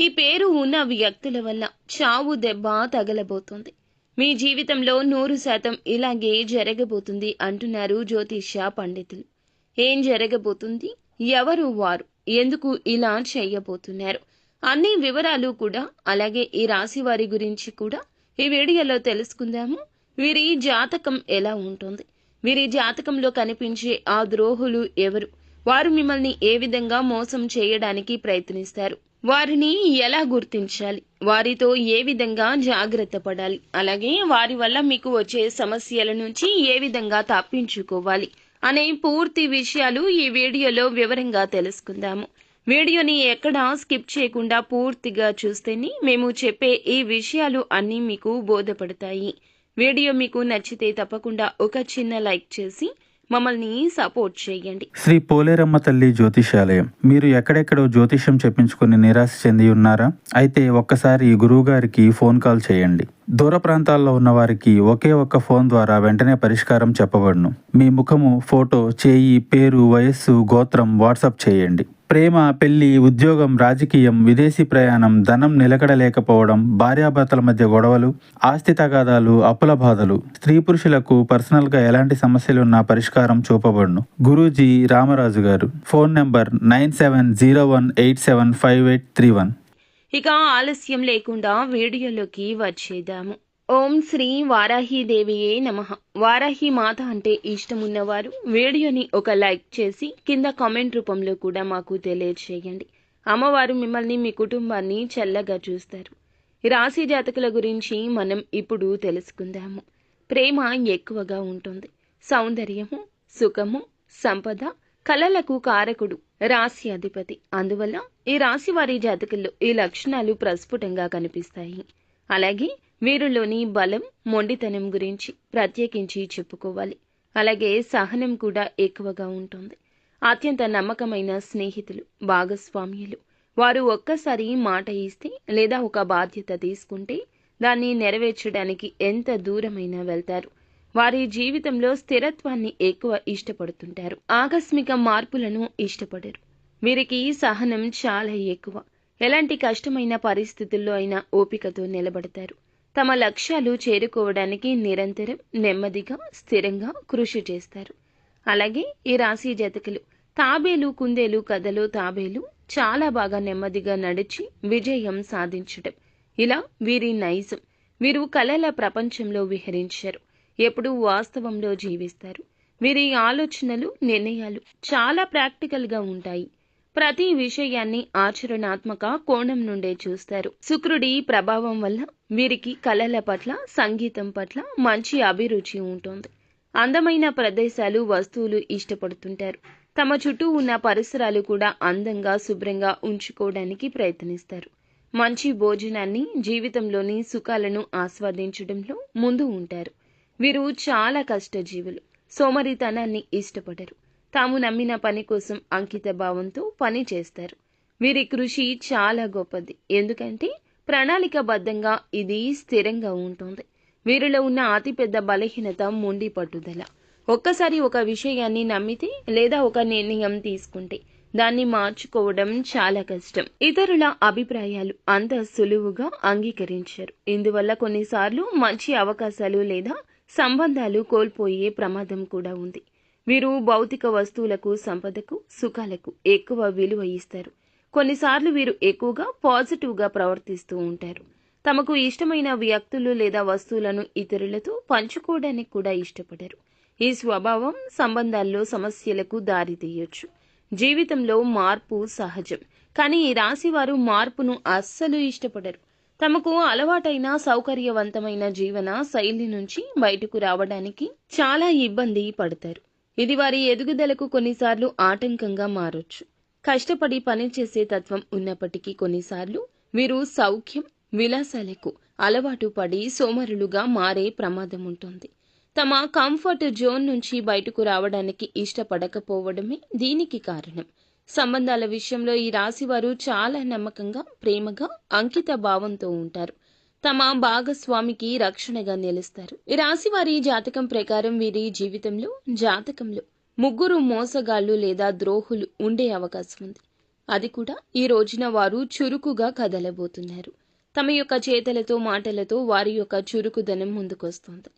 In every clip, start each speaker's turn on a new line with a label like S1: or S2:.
S1: ఈ పేరు ఉన్న వ్యక్తుల వల్ల చావు దెబ్బ తగలబోతోంది. మీ జీవితంలో 100% ఇలాగే జరగబోతుంది అంటున్నారు జ్యోతిష్య పండితులు. ఏం జరగబోతుంది, ఎవరు వారు, ఎందుకు ఇలా చేయబోతున్నారు అన్ని వివరాలు కూడా, అలాగే ఈ రాశి వారి గురించి కూడా ఈ వీడియోలో తెలుసుకుందాము. వీరి జాతకం ఎలా ఉంటుంది, వీరి జాతకంలో కనిపించే ఆ ద్రోహులు ఎవరు, వారు మిమ్మల్ని ఏ విధంగా మోసం చేయడానికి ప్రయత్నిస్తారు, వారిని ఎలా గుర్తించాలి, వారితో ఏ విధంగా జాగ్రత్త పడాలి, అలాగే వారి వల్ల మీకు వచ్చే సమస్యల నుంచి ఏ విధంగా తప్పించుకోవాలి అనే పూర్తి విషయాలు ఈ వీడియోలో వివరంగా తెలుసుకుందాము. వీడియోని ఎక్కడా స్కిప్ చేయకుండా పూర్తిగా చూస్తేనే మేము చెప్పే ఈ విషయాలు అన్నీ మీకు బోధపడతాయి. వీడియో మీకు నచ్చితే తప్పకుండా ఒక చిన్న లైక్ చేసి మమ్మల్ని సపోర్ట్ చేయండి.
S2: శ్రీ పోలేరమ్మ తల్లి జ్యోతిషాలయం. మీరు ఎక్కడెక్కడో జ్యోతిష్యం చెప్పించుకుని నిరాశ చెంది ఉన్నారా? అయితే ఒక్కసారి గురువు గారికి ఫోన్ కాల్ చేయండి. దూర ప్రాంతాల్లో ఉన్న వారికి ఒకే ఒక్క ఫోన్ ద్వారా వెంటనే పరిష్కారం చెప్పబడును. మీ ముఖము, ఫోటో, చేయి, పేరు, వయస్సు, గోత్రం వాట్సాప్ చేయండి. ప్రేమ, పెళ్లి, ఉద్యోగం, రాజకీయం, విదేశీ ప్రయాణం, ధనం నిలకడలేకపోవడం, భార్యాభర్తల మధ్య గొడవలు, ఆస్తి తగాదాలు, అప్పుల బాధలు, స్త్రీ పురుషులకు పర్సనల్గా ఎలాంటి సమస్యలున్నా పరిష్కారం చూపబడును. గురూజీ రామరాజు గారు. Phone number 9701875831.
S1: ఇక ఆలస్యం లేకుండా వీడియోలోకి వచ్చేద్దాము. ఓం శ్రీ వారాహీదేవియే నమః. వారాహి మాత అంటే ఇష్టమున్నవారు వీడియోని ఒక లైక్ చేసి కింద కామెంట్ రూపంలో కూడా మాకు తెలియజేయండి. అమ్మవారు మిమ్మల్ని, మీ కుటుంబాన్ని చల్లగా చూస్తారు. ఈ రాశి జాతకుల గురించి మనం ఇప్పుడు తెలుసుకుందాము. ప్రేమ ఎక్కువగా ఉంటుంది. సౌందర్యము, సుఖము, సంపద, కళలకు కారకుడు రాశి అధిపతి. అందువల్ల ఈ రాశి వారి జాతకుల్లో ఈ లక్షణాలు ప్రస్ఫుటంగా కనిపిస్తాయి. అలాగే వీరిలోని బలం, మొండితనం గురించి ప్రత్యేకించి చెప్పుకోవాలి. అలాగే సహనం కూడా ఎక్కువగా ఉంటుంది. అత్యంత నమ్మకమైన స్నేహితులు, భాగస్వామ్యులు. వారు ఒక్కసారి మాట ఇస్తే లేదా ఒక బాధ్యత తీసుకుంటే దాన్ని నెరవేర్చడానికి ఎంత దూరమైనా వెళ్తారు. వారి జీవితంలో స్థిరత్వాన్ని ఎక్కువ ఇష్టపడుతుంటారు. ఆకస్మిక మార్పులను ఇష్టపడరు. వీరికి సహనం చాలా ఎక్కువ. ఎలాంటి కష్టమైన పరిస్థితుల్లో అయినా ఓపికతో నిలబడతారు. తమ లక్ష్యాలు చేరుకోవడానికి నిరంతరం, నెమ్మదిగా, స్థిరంగా కృషి చేస్తారు. అలాగే ఈ రాశి జాతకులు తాబేలు, కుందేలు కథలో తాబేలు చాలా బాగా నెమ్మదిగా నడిచి విజయం సాధించడం ఇలా వీరి నైజం. వీరు కళల ప్రపంచంలో విహరించారు. ఎప్పుడూ వాస్తవంలో జీవిస్తారు. వీరి ఆలోచనలు, నిర్ణయాలు చాలా ప్రాక్టికల్గా ఉంటాయి. ప్రతి విషయాన్ని ఆచరణాత్మక కోణం నుండే చూస్తారు. శుక్రుడి ప్రభావం వల్ల వీరికి కళల పట్ల, సంగీతం పట్ల మంచి అభిరుచి ఉంటుంది. అందమైన ప్రదేశాలు, వస్తువులు ఇష్టపడుతుంటారు. తమ చుట్టూ ఉన్న పరిసరాలు కూడా అందంగా, శుభ్రంగా ఉంచుకోవడానికి ప్రయత్నిస్తారు. మంచి భోజనాన్ని, జీవితంలోని సుఖాలను ఆస్వాదించడంలో ముందు ఉంటారు. వీరు చాలా కష్టజీవులు. సోమరితనాన్ని ఇష్టపడరు. తాము నమ్మిన పని కోసం అంకిత భావంతో పని చేస్తారు. వీరి కృషి చాలా గొప్పది. ఎందుకంటే ప్రణాళికాబద్ధంగా ఇది స్థిరంగా ఉంటుంది. వీరిలో ఉన్న అతిపెద్ద బలహీనత మొండి పట్టుదల. ఒక్కసారి ఒక విషయాన్ని నమ్మితే లేదా ఒక నిర్ణయం తీసుకుంటే దాన్ని మార్చుకోవడం చాలా కష్టం. ఇతరుల అభిప్రాయాలు అంత సులువుగా అంగీకరించారు. ఇందువల్ల కొన్నిసార్లు మంచి అవకాశాలు లేదా సంబంధాలు కోల్పోయే ప్రమాదం కూడా ఉంది. వీరు భౌతిక వస్తువులకు, సంపదకు, సుఖాలకు ఎక్కువ విలువ ఇస్తారు. కొన్నిసార్లు వీరు ఎక్కువగా పాజిటివ్గా ప్రవర్తిస్తూ ఉంటారు. తమకు ఇష్టమైన వ్యక్తులు లేదా వస్తువులను ఇతరులతో పంచుకోవడానికి కూడా ఇష్టపడరు. ఈ స్వభావం సంబంధాల్లో సమస్యలకు దారితీయొచ్చు. జీవితంలో మార్పు సహజం, కానీ ఈ రాశి వారు మార్పును అస్సలు ఇష్టపడరు. తమకు అలవాటైన సౌకర్యవంతమైన జీవన శైలి నుంచి బయటకు రావడానికి చాలా ఇబ్బంది పడతారు. ఇది వారి ఎదుగుదలకు కొన్నిసార్లు ఆటంకంగా మారొచ్చు. కష్టపడి పనిచేసే తత్వం ఉన్నప్పటికీ కొన్నిసార్లు వీరు సౌఖ్యం, విలాసాలకు అలవాటు పడి సోమరులుగా మారే ప్రమాదం ఉంటుంది. తమ కంఫర్ట్ జోన్ నుంచి బయటకు రావడానికి ఇష్టపడకపోవడమే దీనికి కారణం. సంబంధాల విషయంలో ఈ రాశివారు చాలా నమ్మకంగా, ప్రేమగా, అంకిత భావంతో ఉంటారు. తమ భాగస్వామికి రక్షణగా నిలుస్తారు. ఈ రాశి వారి జాతకం ప్రకారం వీరి జాతకంలో 3 మోసగాళ్లు లేదా ద్రోహులు ఉండే అవకాశం ఉంది. అది కూడా ఈ రోజున వారు చురుకుగా కదలబోతున్నారు. తమ యొక్క చేతలతో మాటలతో వారి యొక్క చురుకుదనం ముందుకొస్తుంది.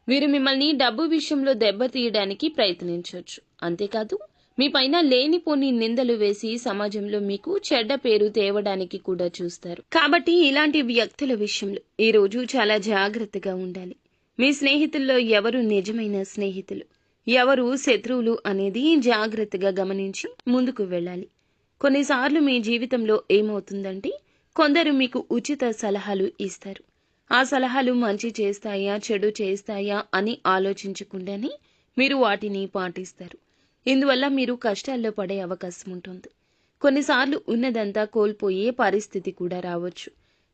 S1: వీరు మిమ్మల్ని డబ్బు విషయంలో దెబ్బతీయడానికి ప్రయత్నించవచ్చు. అంతేకాదు మీ పైన లేనిపోని నిందలు వేసి సమాజంలో మీకు చెడ్డ పేరు తేవడానికి కూడా చూస్తారు. కాబట్టి ఇలాంటి వ్యక్తుల విషయంలో ఈ రోజు చాలా జాగ్రత్తగా ఉండాలి. మీ స్నేహితుల్లో ఎవరు నిజమైన స్నేహితులు, ఎవరు శత్రువులు అనేది జాగ్రత్తగా గమనించి ముందుకు వెళ్ళాలి. కొన్నిసార్లు మీ జీవితంలో ఏమవుతుందంటే కొందరు మీకు ఉచిత సలహాలు ఇస్తారు. ఆ సలహాలు మంచి చేస్తాయా చెడు చేస్తాయా అని ఆలోచించకుండానే మీరు వాటిని పాటిస్తారు. ఇందువల్ల మీరు కష్టాల్లో పడే అవకాశం ఉంటుంది. కొన్నిసార్లు ఉన్నదంతా కోల్పోయే పరిస్థితి కూడా రావచ్చు.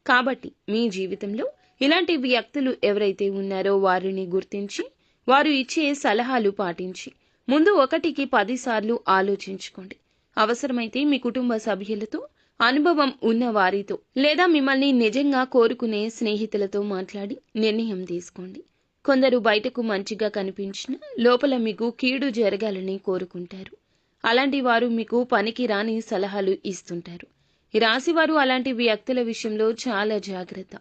S1: కాబట్టి మీ జీవితంలో ఇలాంటి వ్యక్తులు ఎవరైతే ఉన్నారో వారిని గుర్తించి వారు ఇచ్చే సలహాలు పాటించి ముందు 1కి 10 సార్లు ఆలోచించుకోండి. అవసరమైతే మీ కుటుంబ సభ్యులతో, అనుభవం ఉన్న వారితో లేదా మిమ్మల్ని నిజంగా కోరుకునే స్నేహితులతో మాట్లాడి నిర్ణయం తీసుకోండి. కొందరు బయటకు మంచిగా కనిపించినా లోపల మీకు కీడు జరగాలని కోరుకుంటారు. అలాంటి వారు మీకు పనికి రాని సలహాలు ఇస్తుంటారు. ఈ రాశివారు అలాంటి వ్యక్తుల విషయంలో చాలా జాగ్రత్త.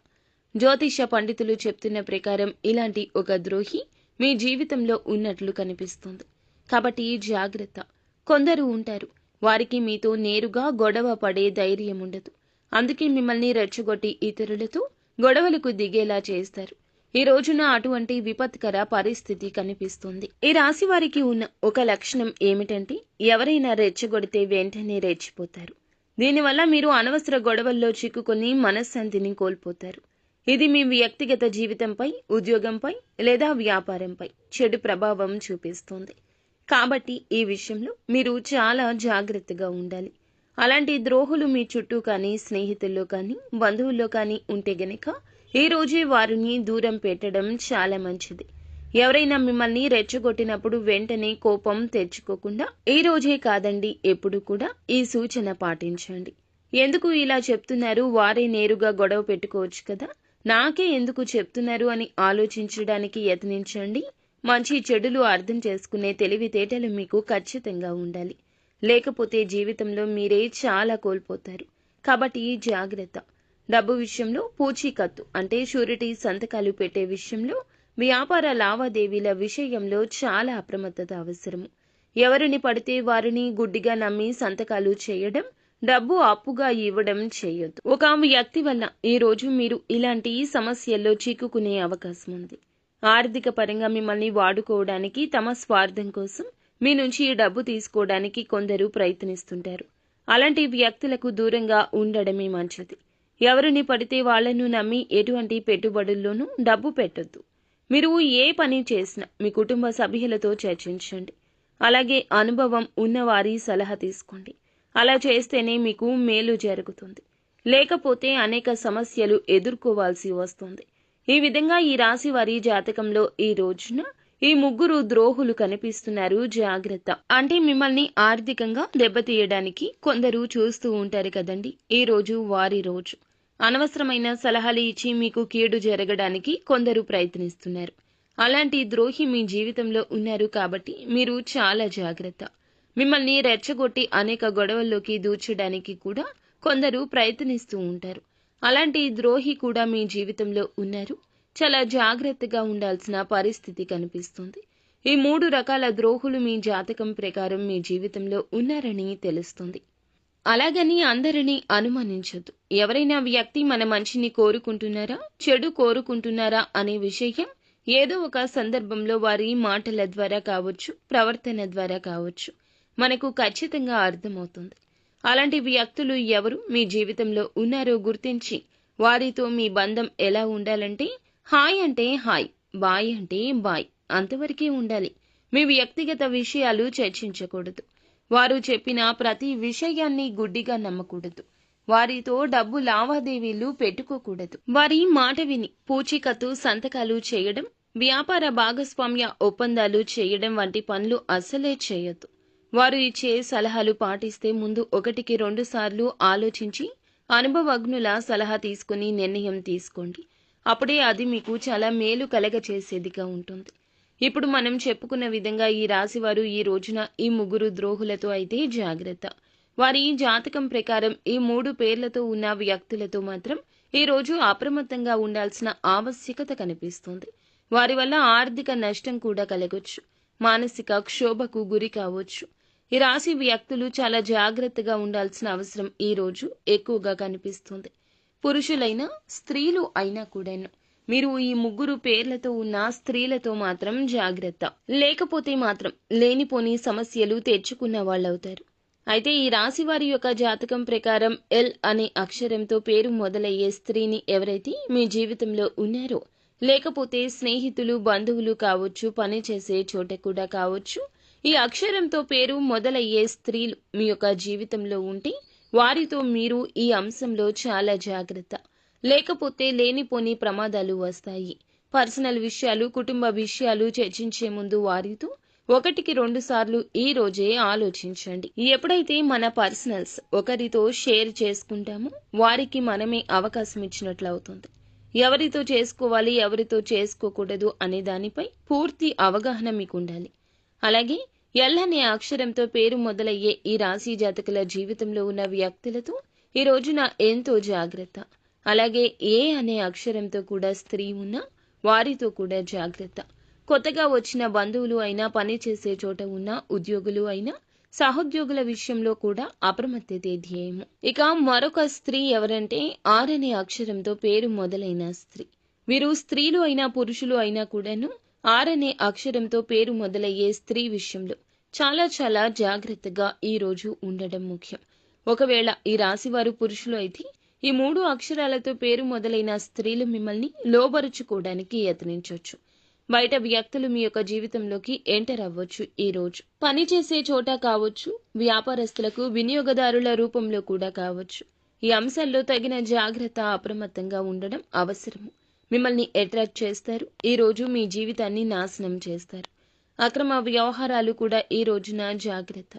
S1: జ్యోతిష పండితులు చెప్తున్న ప్రకారం ఇలాంటి ఒక ద్రోహి మీ జీవితంలో ఉన్నట్లు కనిపిస్తుంది. కాబట్టి జాగ్రత్త. కొందరు ఉంటారు, వారికి మీతో నేరుగా గొడవ పడే ధైర్యం ఉండదు. అందుకే మిమ్మల్ని రెచ్చగొట్టి ఇతరులతో గొడవలకు దిగేలా చేస్తారు. ఈ రోజున అటువంటి విపత్కర పరిస్థితి కనిపిస్తుంది. ఈ రాశి వారికి ఉన్న ఒక లక్షణం ఏమిటంటే ఎవరైనా రెచ్చగొడితే వెంటనే రెచ్చిపోతారు. దీనివల్ల మీరు అనవసర గొడవల్లో చిక్కుకొని మనశ్శాంతిని కోల్పోతారు. ఇది మీ వ్యక్తిగత జీవితంపై, ఉద్యోగంపై లేదా వ్యాపారంపై చెడు ప్రభావం చూపిస్తుంది. కాబట్టి ఈ విషయంలో మీరు చాలా జాగ్రత్తగా ఉండాలి. అలాంటి ద్రోహులు మీ చుట్టూ కానీ, స్నేహితుల్లో కానీ, బంధువుల్లో కానీ ఉంటే గనక ఈ రోజే వారిని దూరం పెట్టడం చాలా మంచిది. ఎవరైనా మిమ్మల్ని రెచ్చగొట్టినప్పుడు వెంటనే కోపం తెచ్చుకోకుండా ఈ రోజే కాదండి ఎప్పుడు కూడా ఈ సూచన పాటించండి. ఎందుకు ఇలా చెప్తున్నారు, వారే నేరుగా గొడవ పెట్టుకోవచ్చు కదా, నాకే ఎందుకు చెప్తున్నారు అని ఆలోచించడానికి యత్నించండి. మంచి చెడులు అర్థం చేసుకునే తెలివితేటలు మీకు ఖచ్చితంగా ఉండాలి. లేకపోతే జీవితంలో మీరే చాలా కోల్పోతారు. కాబట్టి జాగ్రత్త. డబ్బు విషయంలో పూచీకత్తు అంటే షూరిటీ సంతకాలు పెట్టే విషయంలో, వ్యాపార లావాదేవీల విషయంలో చాలా అప్రమత్తత అవసరము. ఎవరిని పడితే వారిని గుడ్డిగా నమ్మి సంతకాలు చేయడం, డబ్బు అప్పుగా ఇవ్వడం చేయొద్దు. ఒక వ్యక్తి వల్ల ఈ రోజు మీరు ఇలాంటి సమస్యల్లో చిక్కుకునే అవకాశం ఉంది. ఆర్థిక పరంగా మిమ్మల్ని వాడుకోవడానికి, తమ స్వార్థం కోసం మీ నుంచి డబ్బు తీసుకోవడానికి కొందరు ప్రయత్నిస్తుంటారు. అలాంటి వ్యక్తులకు దూరంగా ఉండడమే మంచిది. ఎవరిని పడితే వాళ్లను నమ్మి ఎటువంటి పెట్టుబడుల్లోనూ డబ్బు పెట్టొద్దు. మీరు ఏ పని చేసినా మీ కుటుంబ సభ్యులతో చర్చించండి. అలాగే అనుభవం ఉన్నవారి సలహా తీసుకోండి. అలా చేస్తేనే మీకు మేలు జరుగుతుంది. లేకపోతే అనేక సమస్యలు ఎదుర్కోవాల్సి వస్తుంది. ఈ విధంగా ఈ రాశి వారి జాతకంలో ఈ రోజున ఈ 3 ద్రోహులు కనిపిస్తున్నారు. జాగ్రత్త. అంటే మిమ్మల్ని ఆర్థికంగా దెబ్బతీయడానికి కొందరు చూస్తూ ఉంటారు కదండి. ఈ రోజు వారి రోజు. అనవసరమైన సలహాలు ఇచ్చి మీకు కీడు జరగడానికి కొందరు ప్రయత్నిస్తున్నారు. అలాంటి ద్రోహి మీ జీవితంలో ఉన్నారు కాబట్టి మీరు చాలా జాగ్రత్త. మిమ్మల్ని రెచ్చగొట్టి అనేక గొడవల్లోకి దూర్చడానికి కూడా కొందరు ప్రయత్నిస్తూ ఉంటారు. అలాంటి ద్రోహి కూడా మీ జీవితంలో ఉన్నారు. చాలా జాగ్రత్తగా ఉండాల్సిన పరిస్థితి కనిపిస్తుంది. ఈ 3 రకాల ద్రోహులు మీ జాతకం ప్రకారం మీ జీవితంలో ఉన్నారని తెలుస్తుంది. అలాగని అందరినీ అనుమానించొద్దు. ఎవరైనా వ్యక్తి మన మంచిని కోరుకుంటున్నారా, చెడు కోరుకుంటున్నారా అనే విషయం ఏదో ఒక సందర్భంలో వారి మాటల ద్వారా కావచ్చు, ప్రవర్తన ద్వారా కావచ్చు, మనకు ఖచ్చితంగా అర్థమవుతుంది. అలాంటి వ్యక్తులు ఎవరు మీ జీవితంలో ఉన్నారో గుర్తించి వారితో మీ బంధం ఎలా ఉండాలంటే హాయ్ అంటే హాయ్, బాయ్ అంటే బాయ్, అంతవరకే ఉండాలి. మీ వ్యక్తిగత విషయాలు చర్చించకూడదు. వారు చెప్పిన ప్రతి విషయాన్ని గుడ్డిగా నమ్మకూడదు. వారితో డబ్బు లావాదేవీలు పెట్టుకోకూడదు. వారి మాట విని పూచీకత్తు సంతకాలు చేయడం, వ్యాపార భాగస్వామ్య ఒప్పందాలు చేయడం వంటి పనులు అస్సలే చేయొద్దు. వారు ఇచ్చే సలహాలు పాటిస్తే ముందు 1కి 2 సార్లు ఆలోచించి అనుభవజ్ఞుల సలహా తీసుకుని నిర్ణయం తీసుకోండి. అప్పుడే అది మీకు చాలా మేలు కలగచేసేదిగా ఉంటుంది. ఇప్పుడు మనం చెప్పుకున్న విధంగా ఈ రాశివారు ఈ రోజున ఈ 3 ద్రోహులతో అయితే జాగ్రత్త. వారి జాతకం ప్రకారం ఈ 3 పేర్లతో ఉన్న వ్యక్తులతో మాత్రం ఈ రోజు అప్రమత్తంగా ఉండాల్సిన ఆవశ్యకత కనిపిస్తుంది. వారి వల్ల ఆర్థిక నష్టం కూడా కలగొచ్చు, మానసిక క్షోభకు గురి కావచ్చు. ఈ రాశి వ్యక్తులు చాలా జాగ్రత్తగా ఉండాల్సిన అవసరం ఈ రోజు ఎక్కువగా కనిపిస్తుంది. పురుషులైనా స్త్రీలు అయినా కూడాను మీరు ఈ 3 పేర్లతో ఉన్న స్త్రీలతో మాత్రం జాగ్రత్త, లేకపోతే మాత్రం లేనిపోని సమస్యలు తెచ్చుకున్న వాళ్ళవుతారు. అయితే ఈ రాశి వారి యొక్క జాతకం ప్రకారం ఎల్ అనే అక్షరంతో పేరు మొదలయ్యే స్త్రీని ఎవరైతే మీ జీవితంలో ఉన్నారో, లేకపోతే స్నేహితులు బంధువులు కావచ్చు, పనిచేసే చోట కూడా కావచ్చు, ఈ అక్షరంతో పేరు మొదలయ్యే స్త్రీలు మీ యొక్క జీవితంలో ఉంటే వారితో మీరు ఈ అంశంలో చాలా జాగ్రత్త, లేకపోతే లేనిపోని ప్రమాదాలు వస్తాయి. పర్సనల్ విషయాలు, కుటుంబ విషయాలు చర్చించే ముందు వారితో 1-2 సార్లు ఈ రోజే ఆలోచించండి. ఎప్పుడైతే మన పర్సనల్స్ ఒకరితో షేర్ చేసుకుంటామో వారికి మనమే అవకాశం ఇచ్చినట్లవుతుంది. ఎవరితో చేసుకోవాలి, ఎవరితో చేసుకోకూడదు అనే దానిపై పూర్తి అవగాహన మీకు ఉండాలి. అలాగే ఎల్ అనే అక్షరంతో పేరు మొదలయ్యే ఈ రాశి జాతకుల జీవితంలో ఉన్న వ్యక్తులతో ఈ రోజున ఎంతో జాగ్రత్త. అలాగే ఏ అనే అక్షరంతో కూడా స్త్రీ ఉన్నా వారితో కూడా జాగ్రత్త. కొత్తగా వచ్చిన బంధువులు అయినా, పని చేసే చోట ఉన్న ఉద్యోగులు అయినా, సహోద్యోగుల విషయంలో కూడా అప్రమత్తతే ధ్యేయము. ఇక మరొక స్త్రీ ఎవరంటే ఆర్ అనే అక్షరంతో పేరు మొదలైన స్త్రీ. వీరు స్త్రీలు అయినా పురుషులు అయినా కూడాను ఆర్ అనే అక్షరంతో పేరు మొదలయ్యే స్త్రీ విషయంలో చాలా చాలా జాగ్రత్తగా ఈ రోజు ఉండడం ముఖ్యం. ఒకవేళ ఈ రాశివారు పురుషులు అయితే ఈ 3 అక్షరాలతో పేరు మొదలైన స్త్రీలు మిమ్మల్ని లోబరుచుకోవడానికి యత్నించవచ్చు. బయట వ్యక్తులు మీ యొక్క జీవితంలోకి ఎంటర్ అవ్వచ్చు. ఈ రోజు పనిచేసే చోట కావచ్చు, వ్యాపారస్తులకు వినియోగదారుల రూపంలో కూడా కావచ్చు. ఈ అంశాల్లో తగిన జాగ్రత్త, అప్రమత్తంగా ఉండడం అవసరము. మిమ్మల్ని అట్రాక్ట్ చేస్తారు, ఈ రోజు మీ జీవితాన్ని నాశనం చేస్తారు. అక్రమ వ్యవహారాలు కూడా ఈ రోజున జాగ్రత్త.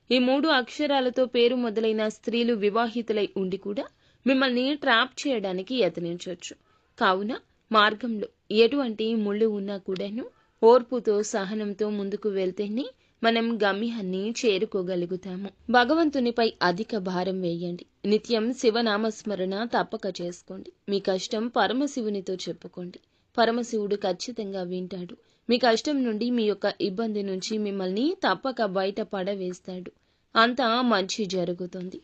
S1: ఈ 3 అక్షరాలతో పేరు మొదలైన స్త్రీలు వివాహితులై ఉండి కూడా మిమ్మల్ని ట్రాప్ చేయడానికి యత్నించవచ్చు. కావున మార్గంలో ఎటువంటి ముళ్ళు ఉన్నా కూడాను ఓర్పుతో, సహనంతో ముందుకు వెళ్తేనే మనం గమ్యాన్ని చేరుకోగలుగుతాము. భగవంతునిపై అధిక భారం వేయండి. నిత్యం శివనామస్మరణ తప్పక చేసుకోండి. మీ కష్టం పరమశివునితో చెప్పుకోండి. పరమశివుడు ఖచ్చితంగా వింటాడు. మీ కష్టం నుండి, మీ యొక్క ఇబ్బంది నుంచి మిమ్మల్ని తప్పక బయట పడవేస్తాడు. అంతా మంచి జరుగుతుంది.